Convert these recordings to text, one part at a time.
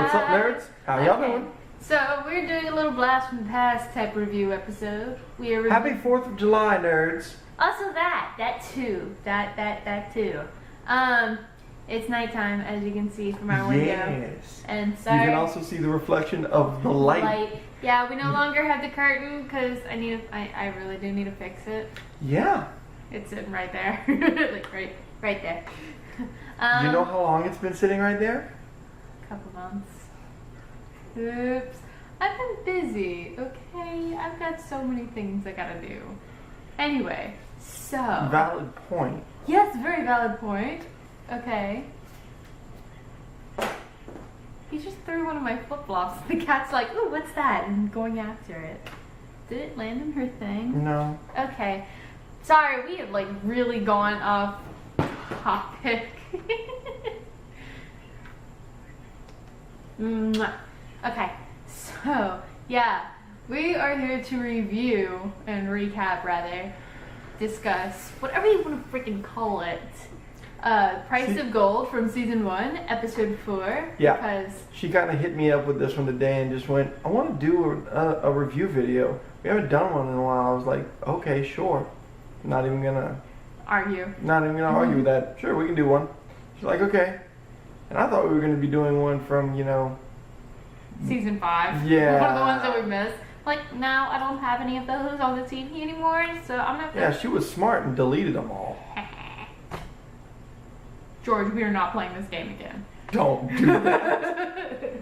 What's up, nerds? How y'all doing? So we're doing a little blast from the past type review episode. We are Happy 4th of July, nerds. also that too. It's nighttime, as you can see from our window. Yes. And sorry. You can also see the reflection of the light. Yeah, we no longer have the curtain because I really do need to fix it. Yeah. It's sitting right there, like right there. You know how long it's been sitting right there? Couple months. Oops. I've been busy, okay? I've got so many things I gotta do. Anyway, so. Valid point. Yes, very valid point. Okay. He just threw one of my flip-flops. The cat's like, ooh, what's that? And going after it. Did it land in her thing? No. Okay. Sorry, we have like really gone off topic. Okay, so yeah, we are here to review and recap, rather, discuss, whatever you want to freaking call it, Price of Gold from season 1, episode 4. Yeah. Because she kind of hit me up with this one today and just went, I want to do a review video. We haven't done one in a while. I was like, okay, sure. Not even gonna argue with that. Sure, we can do one. She's like, okay. And I thought we were gonna be doing one from, season 5. Yeah. One of the ones that we missed. Like, now I don't have any of those on the TV anymore, so I'm gonna have to... Yeah, she was smart and deleted them all. George, we are not playing this game again. Don't do that.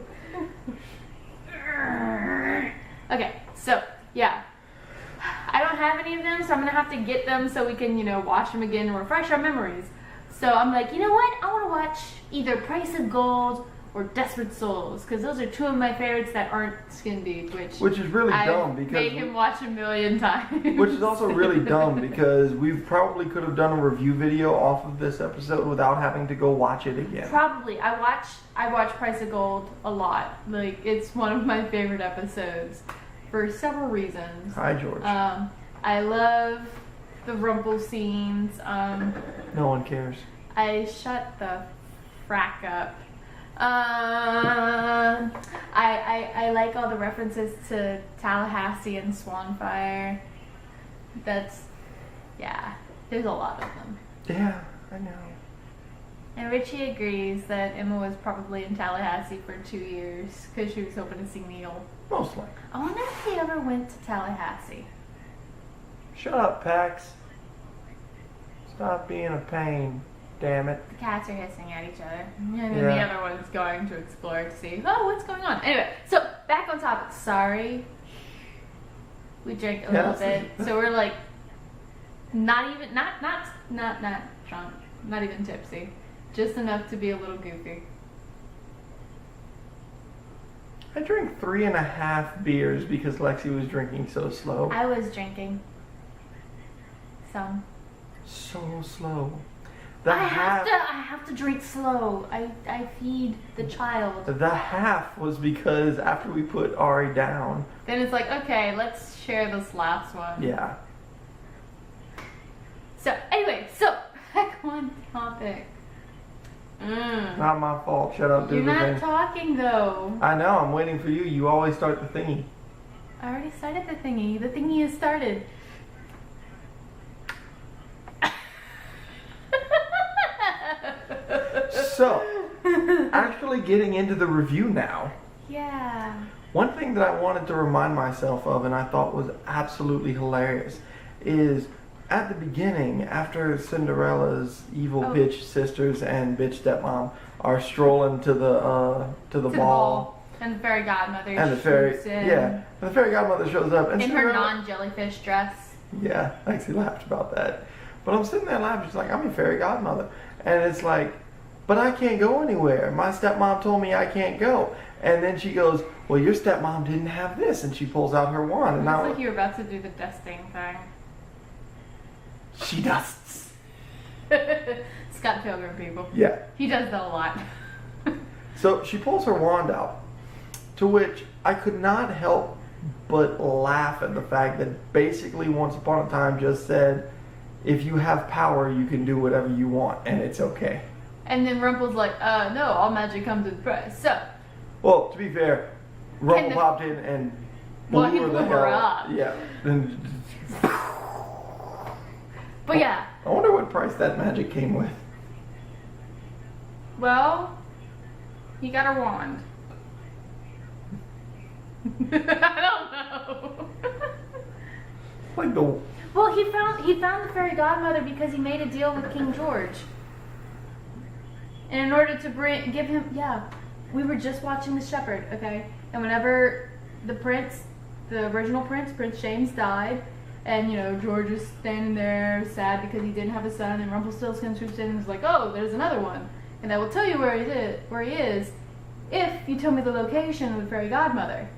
Okay, so, yeah. I don't have any of them, so I'm gonna have to get them so we can, watch them again and refresh our memories. So I'm like, you know what? I want to watch either Price of Gold or Desperate Souls, because those are two of my favorites that aren't skin deep, which is really dumb because made him watch a million times. Which is also really dumb because we probably could have done a review video off of this episode without having to go watch it again. Probably. I watch Price of Gold a lot. Like, it's one of my favorite episodes for several reasons. Hi, George. I love the Rumple scenes. No one cares. I shut the frack up. I like all the references to Tallahassee and Swanfire. There's a lot of them. Yeah, I know. And Richie agrees that Emma was probably in Tallahassee for 2 years because she was hoping to see Neil. Most likely. I wonder if he ever went to Tallahassee. Shut up, Pax. Stop being a pain. Damn it. The cats are hissing at each other. And then the other one's going to explore to see, what's going on? Anyway, so back on topic. Sorry. We drank a little bit. So we're like not drunk. Not even tipsy. Just enough to be a little goofy. I drank 3.5 beers because Lexi was drinking so slow. I was drinking some. So slow. I have to drink slow. I feed the child. The half was because after we put Ari down. Then it's like, okay, let's share this last one. Yeah. So anyway, back on topic. Not my fault. Shut up, You're do the not thing. talking though. I know. I'm waiting for you. You always start the thingy. I already started the thingy. The thingy has started. So, actually getting into the review now. Yeah. One thing that I wanted to remind myself of and I thought was absolutely hilarious is at the beginning, after Cinderella's evil bitch sisters and bitch stepmom are strolling to the ball. And the fairy godmother And the fairy godmother shows up and in her non-jellyfish dress. Yeah, I actually laughed about that. But I'm sitting there laughing, she's like, I'm your fairy godmother. And it's like, but I can't go anywhere. My stepmom told me I can't go. And then she goes, well, your stepmom didn't have this. And she pulls out her wand. And it's like you were about to do the dusting thing. She dusts. Scott Pilgrim, people. Yeah. He does that a lot. So she pulls her wand out, to which I could not help but laugh at the fact that basically Once Upon a Time just said, if you have power, you can do whatever you want, and it's okay. And then Rumple's like, no, all magic comes with price. So, Well, to be fair, Rumple popped in and blew Well, he her blew the her hell. up. Yeah. And But yeah. I wonder what price that magic came with. Well, he got a wand. I don't know. Like the. Well, he found the fairy godmother because he made a deal with King George. And in order to give him, we were just watching The Shepherd, okay? And whenever the original prince, Prince James, died, and George was standing there sad because he didn't have a son, and Rumpelstiltskin swoops in and was like, "Oh, there's another one, and I will tell you where he is, if you tell me the location of the fairy godmother."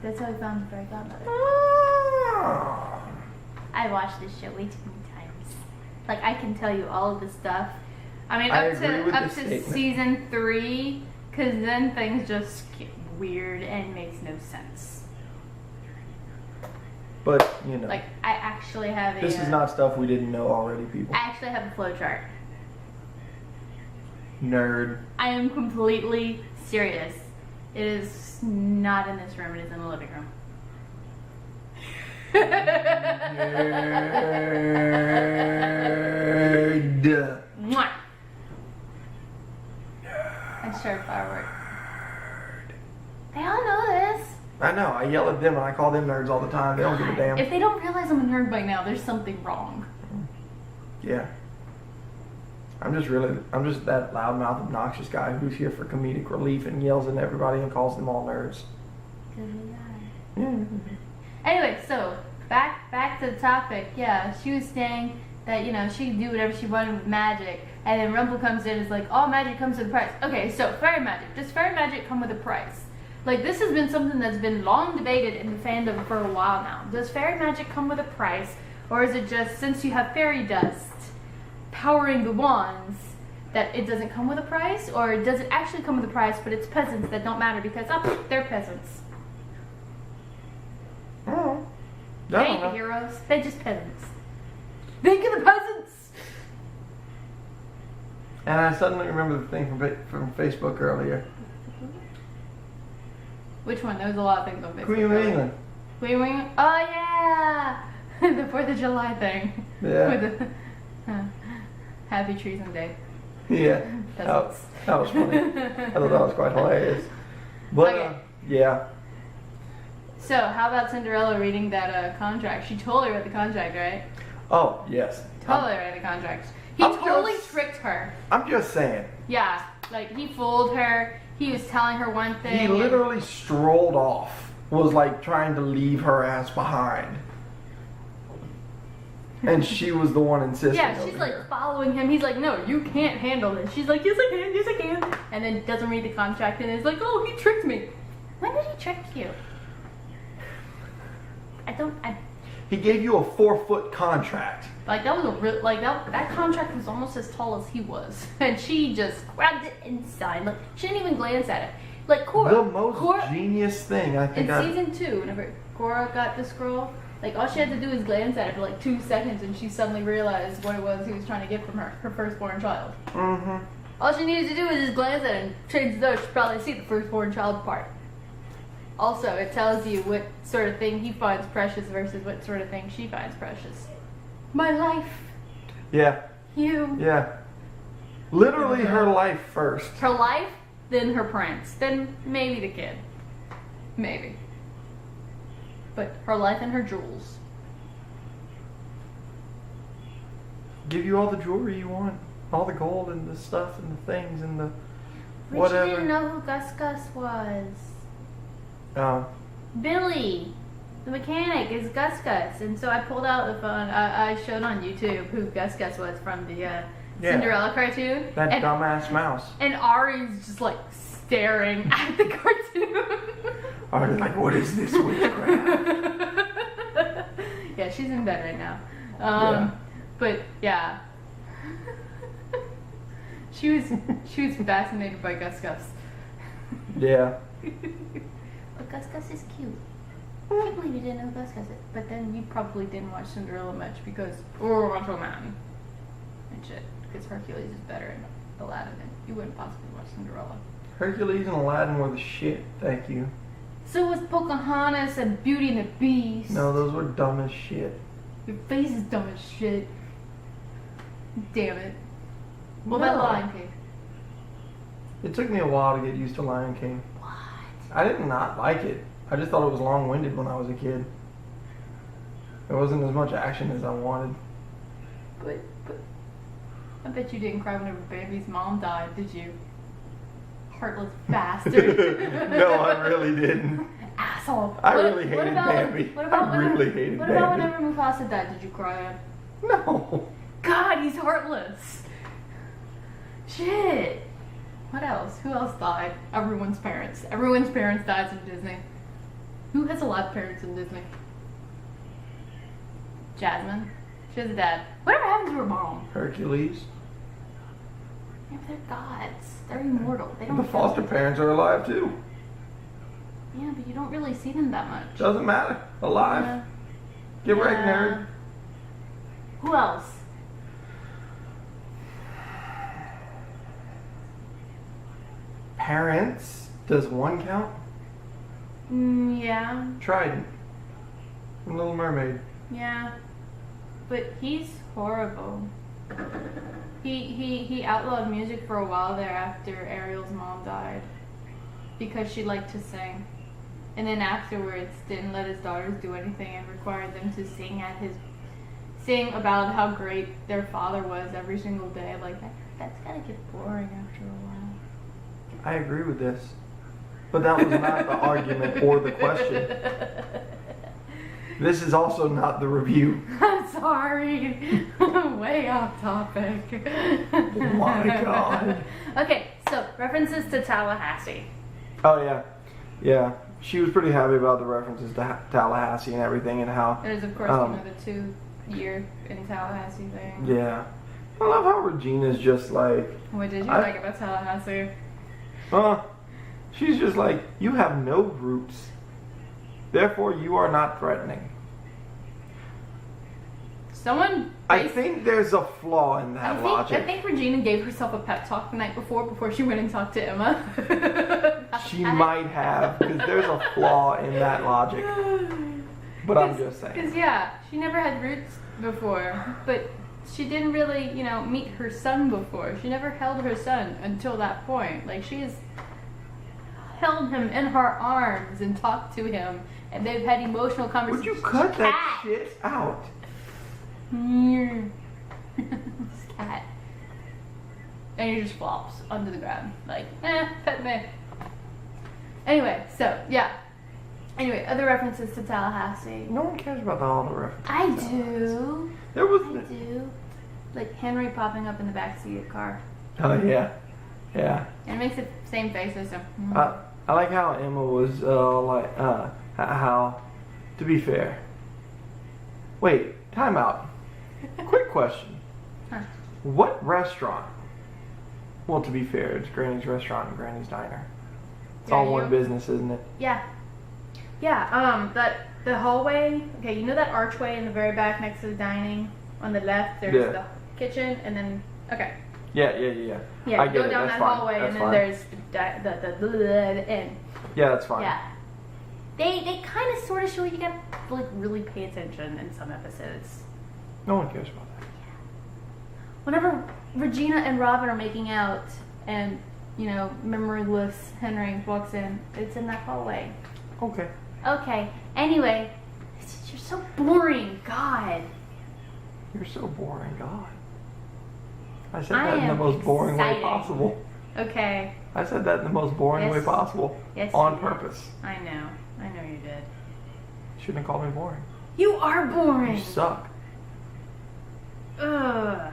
That's how he found the fairy godmother. Oh. I watched this show way too many times. Like, I can tell you all of the stuff. I mean, I up agree with to this statement. season 3, because then things just get weird and makes no sense. But, Like, I actually have a... this is not stuff we didn't know already, people. I actually have a flowchart. Nerd. I am completely serious. It is not in this room. It is in the living room. Nerd. Mwah. I started fireworks. They all know this. I know. I yell at them and I call them nerds all the time. They don't give a damn. If they don't realize I'm a nerd by now, there's something wrong. Yeah. I'm just that loudmouth, obnoxious guy who's here for comedic relief and yells at everybody and calls them all nerds. Yeah. Anyway, so back to the topic. Yeah, she was saying that she could do whatever she wanted with magic, and then Rumple comes in and is like, all magic comes with a price. Okay, so fairy magic. Does fairy magic come with a price? Like, this has been something that's been long debated in the fandom for a while now. Does fairy magic come with a price, or is it just, since you have fairy dust powering the wands, that it doesn't come with a price? Or does it actually come with a price, but it's peasants that don't matter because they're peasants? Oh. They ain't the heroes. They're just peasants. Think of the peasants! And I suddenly remember the thing from Facebook earlier. Which one? There was a lot of things on Facebook. Queen of England. Queen of England? Oh, yeah! The 4th of July thing. Yeah. With the Happy Treason Day. Yeah. That was funny. I thought that was quite hilarious. But, Okay. yeah. So, how about Cinderella reading that contract? She totally read the contract, right? Oh, yes. Totally read the contract. He I'm totally just- tricked her. I'm just saying. Yeah, like, he fooled her. He was telling her one thing. He literally strolled off. Was like trying to leave her ass behind. And she was the one insisting. Yeah, she's over like here. following him. He's like, no, you can't handle this. She's like, yes I can, yes I can. And then doesn't read the contract and is like, oh, he tricked me. When did he trick you? He gave you a 4-foot contract. Like, that was a real, like, that contract was almost as tall as he was. And she just grabbed it and signed. Like, she didn't even glance at it. Like, Cora. The most genius thing I think in season 2, whenever Cora got the scroll, like, all she had to do was glance at it for like 2 seconds and she suddenly realized what it was he was trying to get from her firstborn child. Mm-hmm. All she needed to do was just glance at it and change the she'd probably see the firstborn child part. Also, it tells you what sort of thing he finds precious versus what sort of thing she finds precious. My life. Yeah. You. Yeah. Literally her life first. Her life, then her prince, then maybe the kid. Maybe. But her life and her jewels. Give you all the jewelry you want. All the gold and the stuff and the things and the Richie whatever. didn't know who Gus Gus was. Oh. Billy, the mechanic, is Gus Gus. And so I pulled out the phone. I showed on YouTube who Gus Gus was from the Cinderella cartoon. That and, dumbass mouse. And Ari's just like staring at the cartoon. Ari's like, what is this witchcraft? Yeah, she's in bed right now. Yeah. But yeah. She was fascinated by Gus Gus. Yeah. But Gus Gus is cute. I can't believe you didn't know Gus Gus is. But then you probably didn't watch Cinderella much because, or Macho Man and shit. Because Hercules is better in Aladdin. And you wouldn't possibly watch Cinderella. Hercules and Aladdin were the shit. Thank you. So was Pocahontas and Beauty and the Beast. No, those were dumb as shit. Your face is dumb as shit. Damn it. What No. about Lion King? It took me a while to get used to Lion King. What? I did not like it. I just thought it was long-winded when I was a kid. There wasn't as much action as I wanted. But I bet you didn't cry whenever Bambi's mom died, did you? Heartless bastard. No, I really didn't. Asshole. I really hated Bambi. What about I really hated What about Bambi. whenever Mufasa died? Did you cry? No. God, he's heartless. Shit. What else? Who else died? Everyone's parents. Everyone's parents dies in Disney. Who has a lot of parents in Disney? Jasmine. She has a dad. Whatever happened to her mom? Hercules. Yeah, but they're gods. They're immortal. They don't. The foster parents are alive too. Yeah, but you don't really see them that much. Doesn't matter. Alive. Yeah. Get Yeah. right, nerd. Who else? Parents. Does one count? Yeah. Trident. From Little Mermaid. Yeah. But he's horrible. He outlawed music for a while there after Ariel's mom died. Because she liked to sing. And then afterwards didn't let his daughters do anything and required them to sing about how great their father was every single day. Like that's gotta get boring after a while. I agree with this. But that was not the argument or the question. This is also not the review. I'm sorry. Way off topic. Oh my god. Okay, so references to Tallahassee. Oh yeah. Yeah. She was pretty happy about the references to Tallahassee and everything and how... There's of course the 2-year in Tallahassee thing. Yeah. I love how Regina's just like... What did you like about Tallahassee? She's just like, you have no roots. Therefore, you are not threatening. I think there's a flaw in that logic. I think Regina gave herself a pep talk the night before she went and talked to Emma. She might have, because there's a flaw in that logic. But I'm just saying. Because, yeah, she never had roots before. But she didn't really, meet her son before. She never held her son until that point. Like, she has held him in her arms and talked to him. And they've had emotional conversations. Would you cut that shit out? This cat. And he just flops onto the ground. Like, pet me. Anyway, so, yeah. Anyway, other references to Tallahassee. No one cares about all the references. I do. There was... I do. Like Henry popping up in the backseat of the car. Oh, yeah. Yeah. And it makes the same face as him. I like how Emma was, how... To be fair. Wait, time out. Quick question. Huh. What restaurant? Well, to be fair, it's Granny's Restaurant and Granny's Diner. It's all one business, isn't it? Yeah. Yeah, the hallway, okay, you know that archway in the very back next to the dining? On the left, there's the kitchen, and then, okay. Yeah. Yeah, I you get go it. down That's that fine. hallway, That's and fine. then there's the end. Yeah, that's fine. Yeah. They kind of sort of show you gotta, like, really pay attention in some episodes. No one cares about that. Whenever Regina and Robin are making out, and, memoryless Henry walks in, it's in that hallway. Okay. Okay. Anyway, you're so boring. God. You're so boring, God. I said that in the most boring way possible. Okay. I said that in the most boring way possible. Yes. On purpose. I know you did. Shouldn't have called me boring. You are boring. You suck. Ugh.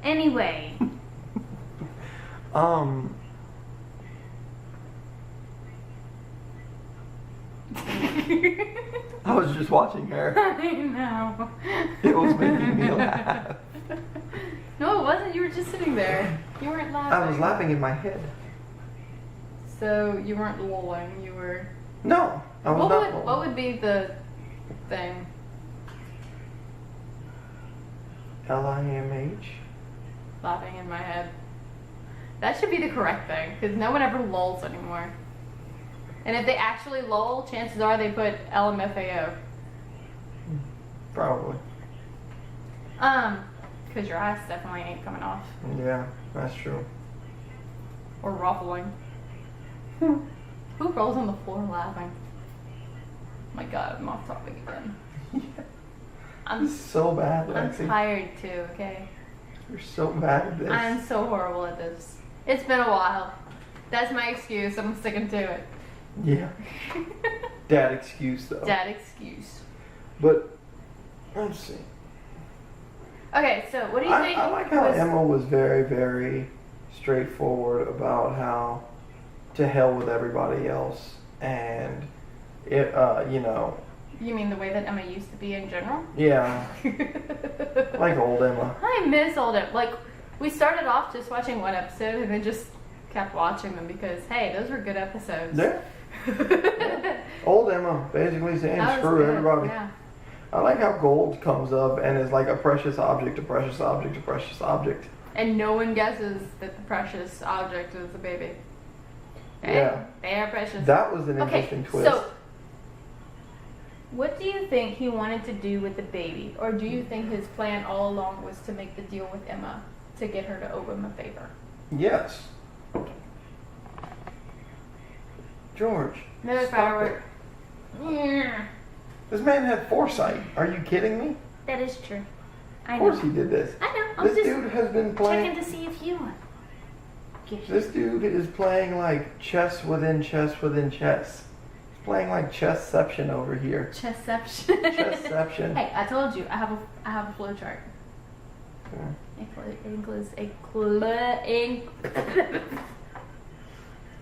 Anyway. I was just watching her. I know. It was making me laugh. No, it wasn't. You were just sitting there. You weren't laughing. I was laughing in my head. So you weren't lolling. You were. No, I was not lolling. What would be the thing? LIMH. Laughing in my head. That should be the correct thing, because no one ever lulls anymore. And if they actually lull, chances are they put LMFAO. Probably. Because your eyes definitely ain't coming off. Yeah, that's true. Or ruffling. Who rolls on the floor laughing? My God, I'm off topic again. I'm so bad, Lexi. I'm tired too, okay? You're so bad at this. I'm so horrible at this. It's been a while. That's my excuse. I'm sticking to it. Yeah. Dad excuse, though. Dad excuse. But, let's see. Okay, so what do you think? I like how Emma was very, very straightforward about how to hell with everybody else. And, it, you know. You mean the way that Emma used to be in general? Yeah. Like old Emma. I miss old Emma. Like, we started off just watching one episode and then just kept watching them because, hey, those were good episodes. Yeah. Yeah. Old Emma basically saying screw good. everybody. Yeah. I like how gold comes up and is like a precious object, a precious object, a precious object. And no one guesses that the precious object is the baby. Okay? Yeah. They are precious. That was an interesting twist. So, what do you think he wanted to do with the baby? Or do you think his plan all along was to make the deal with Emma to get her to owe him a favor? Yes. George. Another stop firework. it. This man had foresight. Are you kidding me? That is true. I Of know. course he did this. I know. I'm This just dude has been playing. checking to see if you want. This dude is playing like chess within chess within chess. He's playing like chessception over here. Chessception. Chessception. Hey, I told you I have a flow chart. Okay. It includes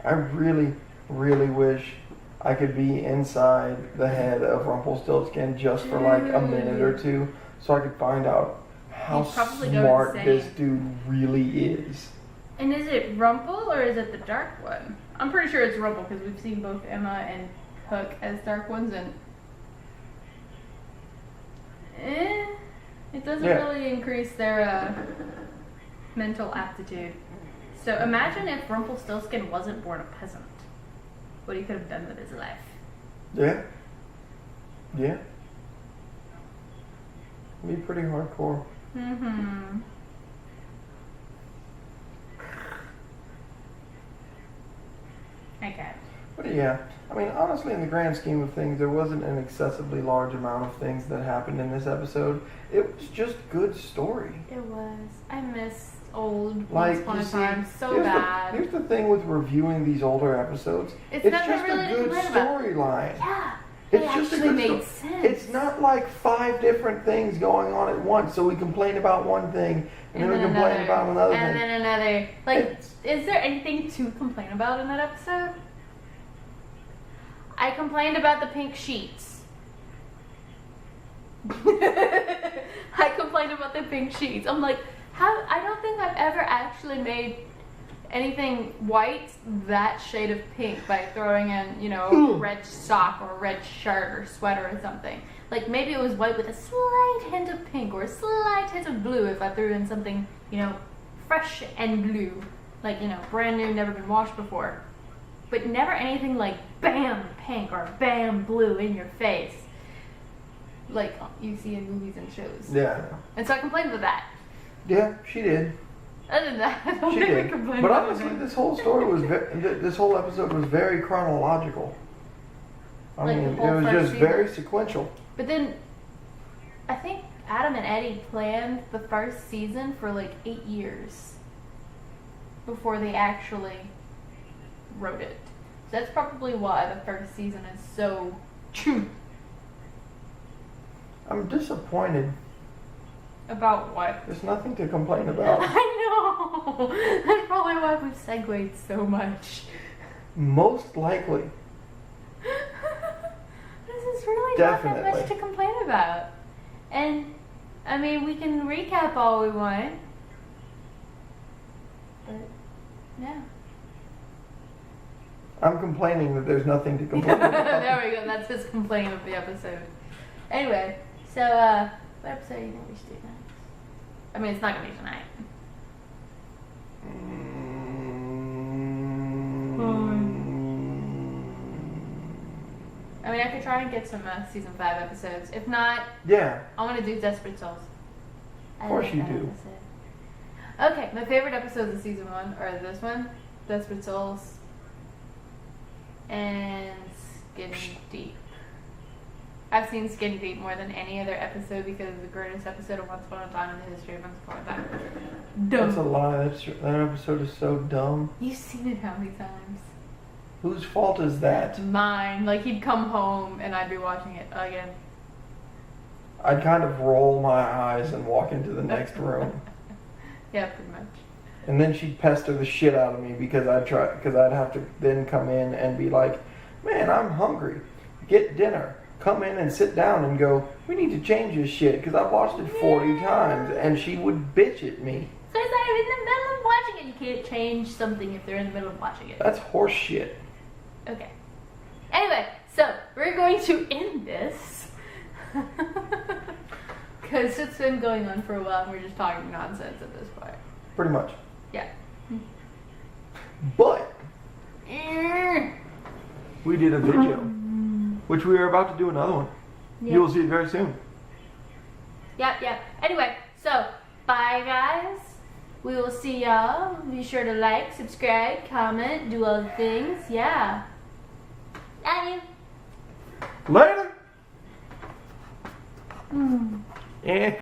I really, really wish I could be inside the head of Rumpelstiltskin just for like a minute or two so I could find out how He'd probably go smart insane. this dude really is. And is it Rumple or is it the dark one? I'm pretty sure it's Rumple because we've seen both Emma and Hook as dark ones, and it doesn't really increase their mental aptitude. So imagine if Rumpelstiltskin wasn't born a peasant. What he could have done with his life. Yeah. Yeah. Be pretty hardcore. Mm-hmm. Okay. But yeah, I mean, honestly, in the grand scheme of things, there wasn't an excessively large amount of things that happened in this episode. It was just good story. It was. I miss old Like, Once Upon you a Time see, so bad. Here's the thing with reviewing these older episodes. It's It's nothing just really a to good complain about. storyline. Yeah. It's It just a actually good made sto- sense. It's not like 5 different things going on at once, so we complain about one thing, and then we complain about another and thing. then another. Like, It's- is there anything to complain about in that episode? I complained about the pink sheets. I complained about the pink sheets. I'm like, how? I don't think I've ever actually made anything white that shade of pink by throwing in, a red sock or a red shirt or sweater or something. Like, maybe it was white with a slight hint of pink or a slight hint of blue if I threw in something, fresh and blue. Like, brand new, never been washed before. But never anything like bam pink or bam blue in your face. Like you see in movies and shows. Yeah. And so I complained about that. Yeah, she did. Other than that, I don't She think I did. complained But about honestly, anything. this whole story was this whole episode was very chronological. I Like the mean, whole it was first just season. very sequential. But then, I think Adam and Eddie planned the first season for like 8 years before they actually wrote it. So that's probably why the first season is so true. I'm disappointed. About what? There's nothing to complain about. I know! That's probably why we've segued so much. Most likely. This is really not that Definitely. much to complain about. And, I mean, we can recap all we want. But, yeah. I'm complaining that there's nothing to complain about. There we go. That's his complaint of the episode. Anyway, so, what episode do you think we should do next? I mean, it's not going to be tonight. I mean, I could try and get some season 5 episodes. If not, Yeah. I want to do Desperate Souls. Of course you do. Okay, my favorite episodes of season 1 are this one, Desperate Souls, and Skin Deep. I've seen Skin Deep more than any other episode because it's the greatest episode of Once Upon a Time in the history of Once Upon a Time. Dumb. That's a lie. That episode is so dumb. You've seen it how many times? Whose fault is that? Mine. Like, he'd come home and I'd be watching it again. I'd kind of roll my eyes and walk into the next room. Yeah, pretty much. And then she'd pester the shit out of me because I'd have to then come in and be like, man, I'm hungry. Get dinner. Come in and sit down and go, we need to change this shit because I've watched it 40 times. And she would bitch at me. So it's like in the middle of watching it. You can't change something if they're in the middle of watching it. That's horse shit. Okay. Anyway, so we're going to end this. Because it's been going on for a while and we're just talking nonsense at this point. Pretty much. Yeah. But we did a video, which we are about to do another one. Yeah. You will see it very soon. Yep. Anyway, so bye guys. We will see y'all. Be sure to like, subscribe, comment, do all the things. Yeah. Love you. Later. Yeah.